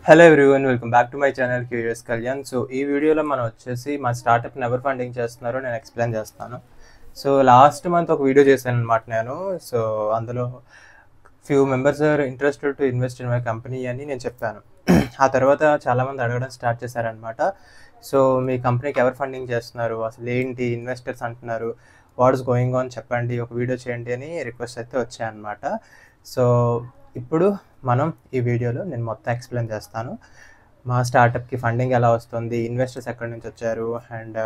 Hello everyone, welcome back to my channel curious Kalyan. So ఈ వీడియోలో మనం వచ్చేసి మా స్టార్టప్ని ఎవరు ఫండింగ్ చేస్తున్నారో నేను ఎక్స్ప్లెయిన్ చేస్తాను. సో లాస్ట్ మంత్ ఒక వీడియో చేశాను అనమాట నేను. సో అందులో few members are interested to invest in my company అని నేను చెప్పాను. ఆ తర్వాత చాలామంది అడగడం స్టార్ట్ చేశారనమాట. సో మీ కంపెనీకి ఎవరు ఫండింగ్ చేస్తున్నారు, అసలు ఏంటి ఇన్వెస్టర్స్ అంటున్నారు, వాట్స్ గోయింగ్ ఆన్ చెప్పండి, ఒక వీడియో చేయండి అని రిక్వెస్ట్ అయితే వచ్చాయన్నమాట. సో ఇప్పుడు మనం ఈ వీడియోలో నేను మొత్తం ఎక్స్ప్లెయిన్ చేస్తాను. మా స్టార్టప్కి ఫండింగ్ ఎలా వస్తుంది, ఇన్వెస్టర్స్ ఎక్కడి నుంచి వచ్చారు, and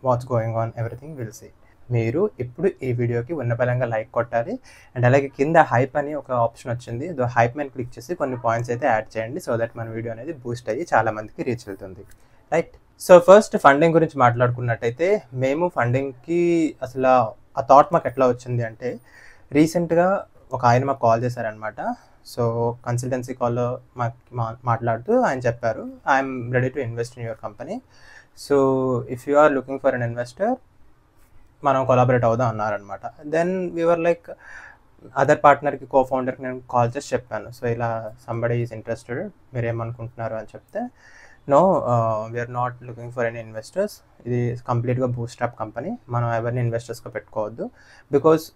what's going on, everything will see. మీరు ఇప్పుడు ఈ వీడియోకి ఉన్నపరంగా లైక్ కొట్టాలి. అండ్ అలాగే కింద హైప్ అని ఒక ఆప్షన్ వచ్చింది, హైప్ మీద క్లిక్ చేసి కొన్ని పాయింట్స్ అయితే యాడ్ చేయండి. సో దట్ మన వీడియో అనేది బూస్ట్ అయ్యి చాలామందికి రీచ్ వెళ్తుంది, రైట్? సో ఫస్ట్ ఫండింగ్ గురించి మాట్లాడుకున్నట్టయితే, మేము ఫండింగ్కి అసలు ఆ థాట్ మాకు ఎట్లా వచ్చింది అంటే, రీసెంట్గా ఒక ఆయన మాకు కాల్ చేశారనమాట. సో కన్సల్టెన్సీ కాల్లో మాట్లాడుతూ ఆయన చెప్పారు, I'm ready to invest in your company. So if you are looking for an investor, మనం కొలాబరేట్ అవుదాం అన్నారనమాట. దెన్ వీఆర్ లైక్, అదర్ పార్ట్నర్కి కో-ఫౌండర్కి నేను కాల్ చేసి చెప్పాను, సో ఇలా సంబడి ఈజ్ ఇంట్రెస్టెడ్, మీరు ఏమనుకుంటున్నారు అని చెప్తే, no, we're not looking for any investors, ఇది కంప్లీట్గా బూస్ట్రాప్ కంపెనీ, మనం ఎవరిని ఇన్వెస్టర్స్గా పెట్టుకోవద్దు. బికాజ్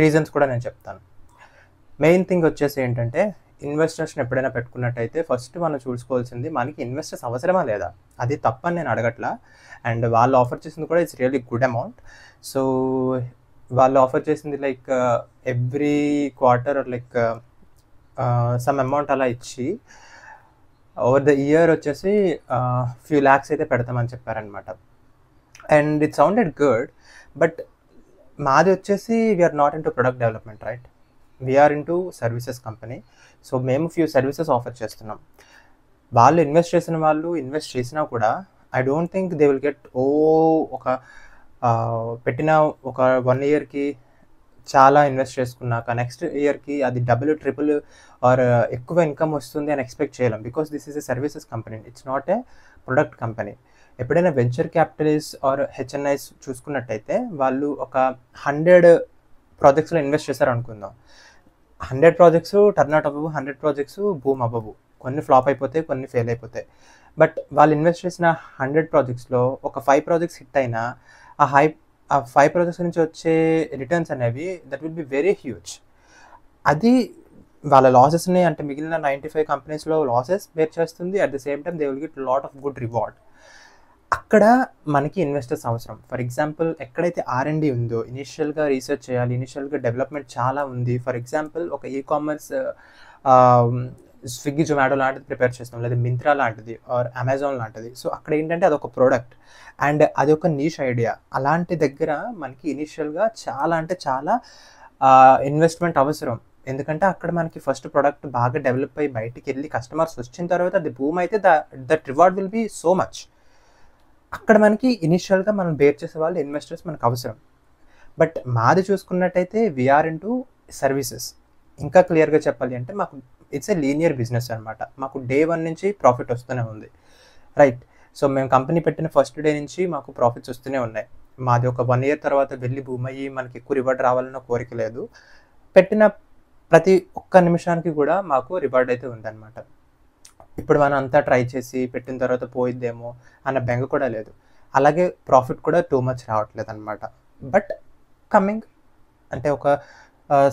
రీజన్స్ కూడా నేను చెప్తాను. మెయిన్ థింగ్ వచ్చేసి ఏంటంటే, ఇన్వెస్టర్స్ని ఎప్పుడైనా పెట్టుకున్నట్టయితే ఫస్ట్ మనం చూసుకోవాల్సింది, మనకి ఇన్వెస్టర్స్ అవసరమా లేదా. అది తప్పని నేను అడగట్లా, అండ్ వాళ్ళు ఆఫర్ చేసింది కూడా it's really good amount. So వాళ్ళు ఆఫర్ చేసింది like every quarter like some amount అలా ఇచ్చి ఓవర్ ద ఇయర్ వచ్చేసి ఫ్యూ ల్యాక్స్ అయితే పెడతామని చెప్పారనమాట. And it sounded good, but మాది వచ్చేసి we're not into product development, right? We're into services company. So మేము ఫ్యూ సర్వీసెస్ ఆఫర్ చేస్తున్నాం. వాళ్ళు ఇన్వెస్ట్ చేసిన వాళ్ళు ఇన్వెస్ట్ చేసినా కూడా I don't think they will get ఒక పెట్టిన ఒక 1 ఇయర్కి చాలా ఇన్వెస్ట్ చేసుకున్నాక నెక్స్ట్ ఇయర్కి అది డబుల్ ట్రిపుల్ ఆర్ ఎక్కువ ఇన్కమ్ వస్తుంది అని ఎక్స్పెక్ట్ చేయలేం. Because this is a services company, it's not a product company. ఎప్పుడైనా వెంచర్ క్యాపిటలిస్ట్ ఆర్ హెచ్ఎన్ఐస్ చూసుకున్నట్టయితే, వాళ్ళు ఒక 100 ప్రాజెక్ట్స్లో ఇన్వెస్ట్ చేశారు అనుకుందాం. 100 ప్రాజెక్ట్స్ టర్న్అవుట్ అవ్వవు, 100 ప్రాజెక్ట్స్ బూమ్ అవ్వవు, కొన్ని ఫ్లాప్ అయిపోతాయి, కొన్ని ఫెయిల్ అయిపోతాయి. బట్ వాళ్ళు ఇన్వెస్ట్ చేసిన 100 ప్రాజెక్ట్స్లో ఒక 5 ప్రాజెక్ట్స్ హిట్ అయినా ఆ 5 ప్రాజెక్ట్స్ నుంచి వచ్చే రిటర్న్స్ అనేవి that will be very huge. అది వాళ్ళ లాసెస్ని, అంటే మిగిలిన 95 కంపెనీస్లో లాసెస్ బేర్ చేస్తుంది. At the same time they will get lot of good reward. అక్కడ మనకి ఇన్వెస్టర్స్ అవసరం. ఫర్ ఎగ్జాంపుల్, ఎక్కడైతే R&D ఉందో, ఇనిషియల్గా రీసెర్చ్ చేయాలి, ఇనిషియల్గా డెవలప్మెంట్ చాలా ఉంది. ఫర్ ఎగ్జాంపుల్, ఒక కామర్స్ స్విగ్గీ జొమాటో లాంటిది ప్రిపేర్ చేస్తాం, లేదా మింత్రా లాంటిది ఆర్ అమెజాన్ లాంటిది. సో అక్కడ ఏంటంటే అదొక ప్రోడక్ట్ అండ్ అది ఒక నీష్ ఐడియా. అలాంటి దగ్గర మనకి ఇనిషియల్గా చాలా అంటే చాలా ఇన్వెస్ట్మెంట్ అవసరం. ఎందుకంటే అక్కడ మనకి ఫస్ట్ ప్రోడక్ట్ బాగా డెవలప్ అయ్యి బయటికి వెళ్ళి కస్టమర్స్ వచ్చిన తర్వాత అది బూమ్ అయితే that reward will be so much. అక్కడ మనకి ఇనిషియల్గా మనం బేర్ చేసే వాళ్ళు ఇన్వెస్టర్స్ మనకు అవసరం. బట్ మాది చూసుకున్నట్టయితే వీఆర్ ఇన్ టు సర్వీసెస్. ఇంకా క్లియర్గా చెప్పాలి అంటే, మాకు ఇట్స్ ఏ లీనియర్ బిజినెస్ అనమాట. మాకు డే 1 నుంచి ప్రాఫిట్ వస్తూనే ఉంది, రైట్? సో మేము కంపెనీ పెట్టిన ఫస్ట్ డే నుంచి మాకు ప్రాఫిట్స్ వస్తూనే ఉన్నాయి. మాది ఒక 1 ఇయర్ తర్వాత వెళ్ళి భూమి అయ్యి మనకి ఎక్కువ రివార్డ్ రావాలన్న కోరిక లేదు. పెట్టిన ప్రతి ఒక్క నిమిషానికి కూడా మాకు రివార్డ్ అయితే ఉందన్నమాట. ఇప్పుడు మనం అంతా ట్రై చేసి పెట్టిన తర్వాత పోయిద్దేమో అన్న బెంగ కూడా లేదు. అలాగే ప్రాఫిట్ కూడా టూ మచ్ రావట్లేదు అనమాట. బట్ కమింగ్ అంటే ఒక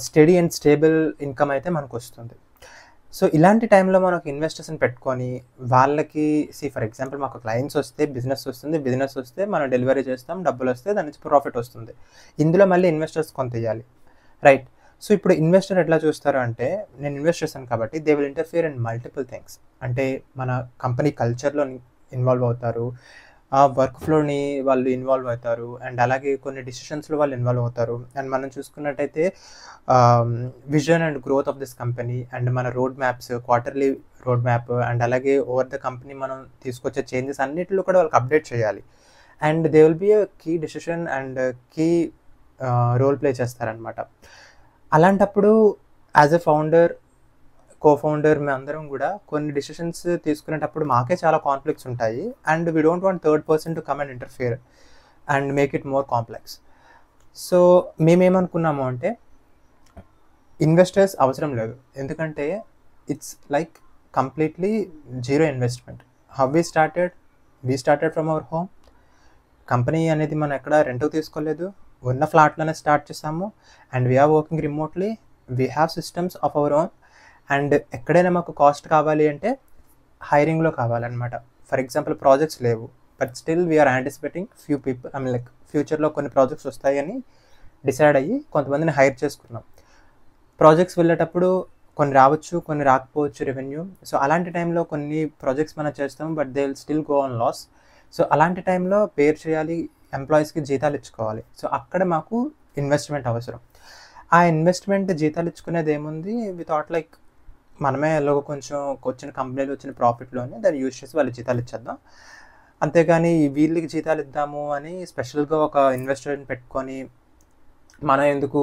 స్టడీ అండ్ స్టేబుల్ ఇన్కమ్ అయితే మనకు వస్తుంది. సో ఇలాంటి టైంలో మనకు ఇన్వెస్టర్స్ని పెట్టుకొని వాళ్ళకి ఫర్ ఎగ్జాంపుల్, మాకు క్లయింట్స్ వస్తే బిజినెస్ వస్తుంది, బిజినెస్ వస్తే మనం డెలివరీ చేస్తాం, డబ్బులు వస్తే దాని నుంచి ప్రాఫిట్ వస్తుంది. ఇందులో మళ్ళీ ఇన్వెస్టర్స్ కొంత ఇవ్వాలి, రైట్? సో ఇప్పుడు ఇన్వెస్టర్ ఎట్లా చూస్తారు అంటే, నేను ఇన్వెస్ట్ చేశాను కాబట్టి they will interfere in multiple things. అంటే మన కంపెనీ కల్చర్లో ఇన్వాల్వ్ అవుతారు, ఆ వర్క్ ఫ్లోని వాళ్ళు ఇన్వాల్వ్ అవుతారు, అండ్ అలాగే కొన్ని డిసిషన్స్లో వాళ్ళు ఇన్వాల్వ్ అవుతారు. అండ్ మనం చూసుకున్నట్టయితే vision and growth of this company, and మన road maps, quarterly road map, and అలాగే ఓవర్ ద కంపెనీ మనం తీసుకొచ్చే చేంజెస్ అన్నిటిలో కూడా వాళ్ళకి అప్డేట్ చేయాలి. And they will be a key decision and key role play చేస్తారనమాట. అలాంటప్పుడు యాజ్ ఎ ఫౌండర్, కో-ఫౌండర్, మేము అందరం కూడా కొన్ని డిసిషన్స్ తీసుకునేటప్పుడు మాకే చాలా కాన్ఫ్లిక్ట్స్ ఉంటాయి. And we don't want third person to come and interfere and make it more complex. So మేమేమనుకున్నాము అంటే, ఇన్వెస్టర్స్ అవసరం లేదు. ఎందుకంటే it's like completely zero investment. How we started from our home. Company అనేది మనం ఎక్కడ రెంట్కి తీసుకోలేదు, ఉన్న ఫ్లాట్లోనే స్టార్ట్ చేసాము. And we are working remotely, we have systems of our own. And ఎక్కడైనా మాకు కాస్ట్ కావాలి అంటే హైరింగ్లో కావాలన్నమాట. ఫర్ ఎగ్జాంపుల్ ప్రాజెక్ట్స్ లేవు, but still we're anticipating few people, I mean like ఫ్యూచర్లో కొన్ని ప్రాజెక్ట్స్ వస్తాయని డిసైడ్ అయ్యి కొంతమందిని హైర్ చేసుకున్నాం. ప్రాజెక్ట్స్ వెళ్ళేటప్పుడు కొన్ని రావచ్చు, కొన్ని రాకపోవచ్చు రెవెన్యూ. సో అలాంటి టైంలో కొన్ని ప్రాజెక్ట్స్ మనం చేస్తాం, but they will still go on loss. So అలాంటి టైంలో పేర్ చేయాలి, ఎంప్లాయీస్కి జీతాలు ఇచ్చుకోవాలి. సో అక్కడ మాకు ఇన్వెస్ట్మెంట్ అవసరం. ఆ ఇన్వెస్ట్మెంట్ జీతాలు ఇచ్చుకునేది ఏముంది, వి థాట్ లైక్ మనమే ఎలాగో కొంచెం వచ్చిన కంపెనీలు వచ్చిన ప్రాఫిట్లోనే దాన్ని యూజ్ చేసి వాళ్ళకి జీతాలు ఇచ్చేద్దాం, అంతేగాని వీళ్ళకి జీతాలు ఇద్దాము అని స్పెషల్గా ఒక ఇన్వెస్టర్ని పెట్టుకొని మనం ఎందుకు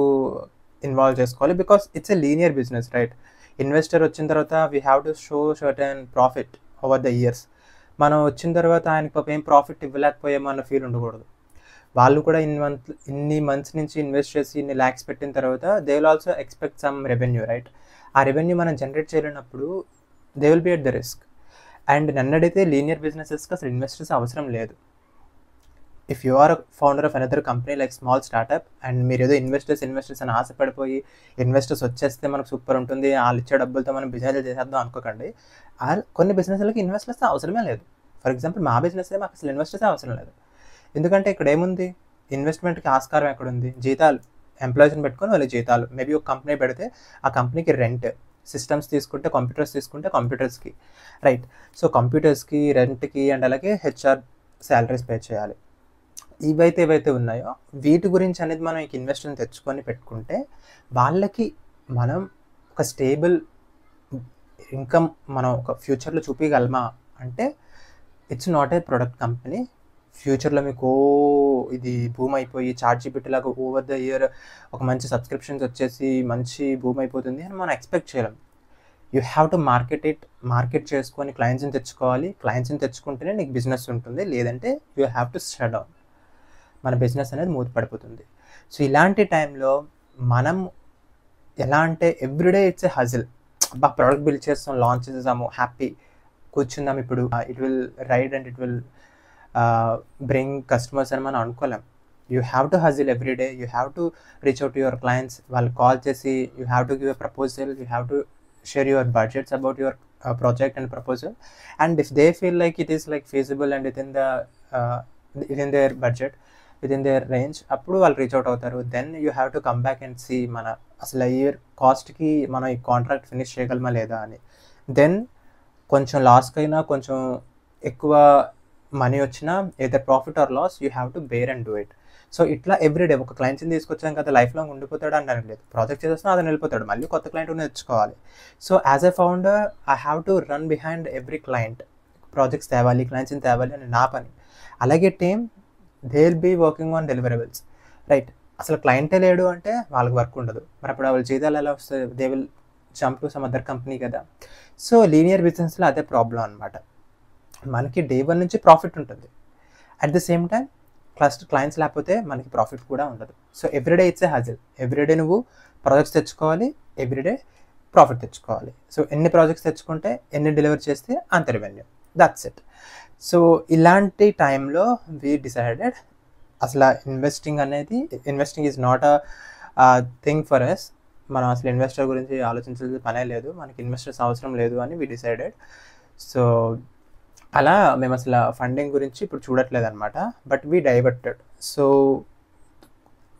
ఇన్వాల్వ్ చేసుకోవాలి. Because it's a linear business, right? Investor వచ్చిన తర్వాత we have to show certain profit over the years. మనం వచ్చిన తర్వాత ఆయనకు పాపం ఏం ప్రాఫిట్ ఇవ్వలేకపోయామో అన్న ఫీల్ ఉండకూడదు. వాళ్ళు కూడా ఇన్ని మంత్స్ నుంచి ఇన్వెస్ట్ చేసి ఇన్ని ల్యాక్స్ పెట్టిన తర్వాత they will also expect some revenue, right? ఆ రెవెన్యూ మనం జనరేట్ చేయలేనప్పుడు they will be at the risk. And నన్నడైతే లీనియర్ బిజినెసెస్కి అసలు ఇన్వెస్టర్స్ అవసరం లేదు. If you are founder of another company like small startup and మీరు ఏదో ఇన్వెస్టర్స్ అని ఆశపడిపోయి ఇన్వెస్టర్స్ వచ్చేస్తే మనకు సూపర్ ఉంటుంది, వాళ్ళు ఇచ్చే డబ్బులతో మనం బిజినెస్ చేసేద్దాం అనుకోకండి. కొన్ని బిజినెస్లకి ఇన్వెస్టర్స్ అవసరమే లేదు. ఫర్ ఎగ్జాంపుల్ మా బిజినెస్ మాకు అసలు ఇన్వెస్టర్స్ అవసరం లేదు. ఎందుకంటే ఇక్కడ ఏముంది, ఇన్వెస్ట్మెంట్కి ఆస్కారం ఎక్కడుంది? జీతాలు, ఎంప్లాయీస్ని పెట్టుకొని వాళ్ళకి జీతాలు. మేబీ ఒక కంపెనీ పెడితే ఆ కంపెనీకి రెంట్, సిస్టమ్స్ తీసుకుంటే కంప్యూటర్స్ తీసుకుంటే కంప్యూటర్స్కి, రైట్? సో కంప్యూటర్స్కి, రెంట్కి అండ్ అలాగే హెచ్ఆర్ శాలరీస్ పే చేయాలి. ఏవైతే ఉన్నాయో వీటి గురించి అనేది మనం ఈ ఇన్వెస్టర్ని తెచ్చుకొని పెట్టుకుంటే వాళ్ళకి మనం ఒక స్టేబుల్ ఇన్కమ్ మనం ఒక ఫ్యూచర్లో చూపించగలమా అంటే it's not a product company. ఫ్యూచర్లో మీకు ఇది భూమి అయిపోయి ChatGPT లాగా ఓవర్ ద ఇయర్ ఒక మంచి సబ్స్క్రిప్షన్స్ వచ్చేసి మంచి భూమి అయిపోతుంది అని మనం ఎక్స్పెక్ట్ చేయలేం. యూ హ్యావ్ టు మార్కెట్ చేసుకొని క్లయింట్స్ని తెచ్చుకోవాలి. క్లయింట్స్ని తెచ్చుకుంటేనే నీకు బిజినెస్ ఉంటుంది, లేదంటే you have to shut down. మన బిజినెస్ అనేది మూతపడిపోతుంది. సో ఇలాంటి టైంలో మనం ఎలా అంటే everyday it's a hustle. Product build చేస్తాం, లాంచ్ చేసాము, హ్యాపీ కూర్చుందాం, ఇప్పుడు it will ride and it will bring customers అని మనం అనుకోలేం. You have to hustle everyday. You have to reach out to your clients. వాళ్ళు కాల్ చేసి you have to give a proposal, you have to share your budgets about your project and proposal, and if they feel like it is like feasible and within their budget, within their range, అప్పుడు వాళ్ళు reach out అవుతారు. Then you have to come back and see మన అసలు year కాస్ట్కి మనం ఈ contract finish చేయగలమా లేదా అని. దెన్ కొంచెం లాస్కి అయినా కొంచెం ఎక్కువ మనీ వచ్చినా either profit or loss you have to bear and do it. So ఇట్లా ఎవ్రీడే ఒక క్లయింట్స్ని తీసుకొచ్చాం కదా లైఫ్ లాంగ్ ఉండిపోతాడు అని లేదు. ప్రాజెక్ట్ చేసేస్తున్నా అతను వెళ్ళిపోతాడు, మళ్ళీ కొత్త క్లయింట్ తెచ్చుకోవాలి. So as a founder I have to run behind every client. Projects తేవాలి, క్లయింట్స్ని తేవాలి అని నా పని. అలాగే team they will be working on deliverables, right? అసలు క్లయింటే లేడు అంటే వాళ్ళకి వర్క్ ఉండదు. మరి అప్పుడు వాళ్ళ జీతాలు ఎలా వస్తుంది? They will jump to some other company కదా. సో లీనియర్ బిజినెస్లో అదే ప్రాబ్లం అనమాట. మనకి డే 1 నుంచి ప్రాఫిట్ ఉంటుంది, at the same time clients లేకపోతే మనకి ప్రాఫిట్ కూడా ఉండదు. So everyday it's a హజిల్. Everyday నువ్వు ప్రాజెక్ట్స్ తెచ్చుకోవాలి, ఎవ్రీడే ప్రాఫిట్ తెచ్చుకోవాలి. సో ఎన్ని ప్రాజెక్ట్స్ తెచ్చుకుంటే ఎన్ని డెలివర్ చేస్తే అంత రెవెన్యూ, దట్స్ ఇట్. సో ఇలాంటి టైంలో వీ డిసైడెడ్ అసలు investing is not a thing for us. మనం అసలు ఇన్వెస్టర్ గురించి ఆలోచించాల్సిన పనే లేదు, మనకి ఇన్వెస్టర్స్ అవసరం లేదు అని వీ డిసైడెడ్. సో అలా మేము అసలు ఫండింగ్ గురించి ఇప్పుడు చూడట్లేదు అనమాట, but we diverted. So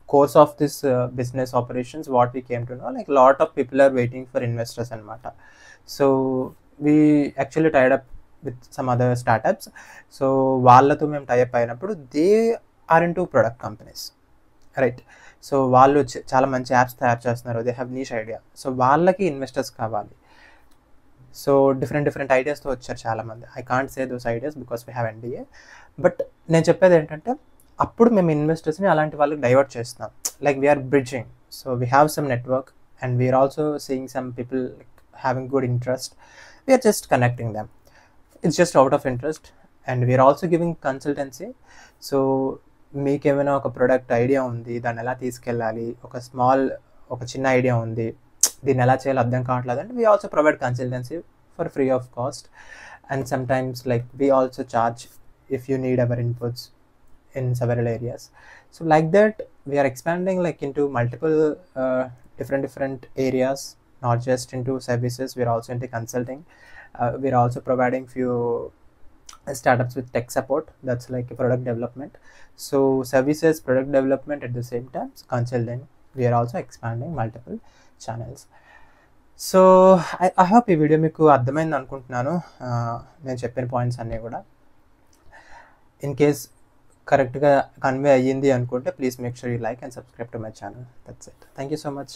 course of this business operations what we came to know like lot of people are waiting for investors అనమాట. So we actually tied up with some other startups. So వాళ్ళతో మేము tie up అయినప్పుడు they are into product companies, right? So వాళ్ళు చాలా మంచి apps తయారు చేస్తున్నారు, they have niche idea. So వాళ్ళకి ఇన్వెస్టర్స్ కావాలి. సో డిఫరెంట్ ఐడియాస్తో వచ్చారు చాలామంది. I can't say those ideas because we have NDA. But నేను చెప్పేది ఏంటంటే అప్పుడు మేము ఇన్వెస్టర్స్ని అలాంటి వాళ్ళకి డైవర్ట్ చేస్తున్నాం, like we're bridging. So we have some network and we're also seeing some people having good interest. We're just connecting them. It's just out of interest and we're also giving consultancy. So మీకు ఏమైనా ఒక product idea ఉంది, దాన్ని ఎలా తీసుకెళ్ళాలి, ఒక చిన్న idea ఉంది, దీన్ని ఎలా చేయాలో అర్థం కావట్లేదు అంటే we also provide consultancy for free of cost. And sometimes like we also charge if you need our inputs in several areas. So like that we are expanding like into multiple different areas, not just into services. We're also into consulting. We're also providing few startups with tech support, that's like a product development. So services, product development, at the same time consulting, we are also expanding multiple channels. So I hope ఈ video మీకు అర్థమైంది అనుకుంటున్నాను. నేను చెప్పిన points అన్నీ కూడా in case కరెక్ట్గా convey అయ్యింది అనుకుంటే please make sure you like and subscribe to my channel. That's it. Thank you so much.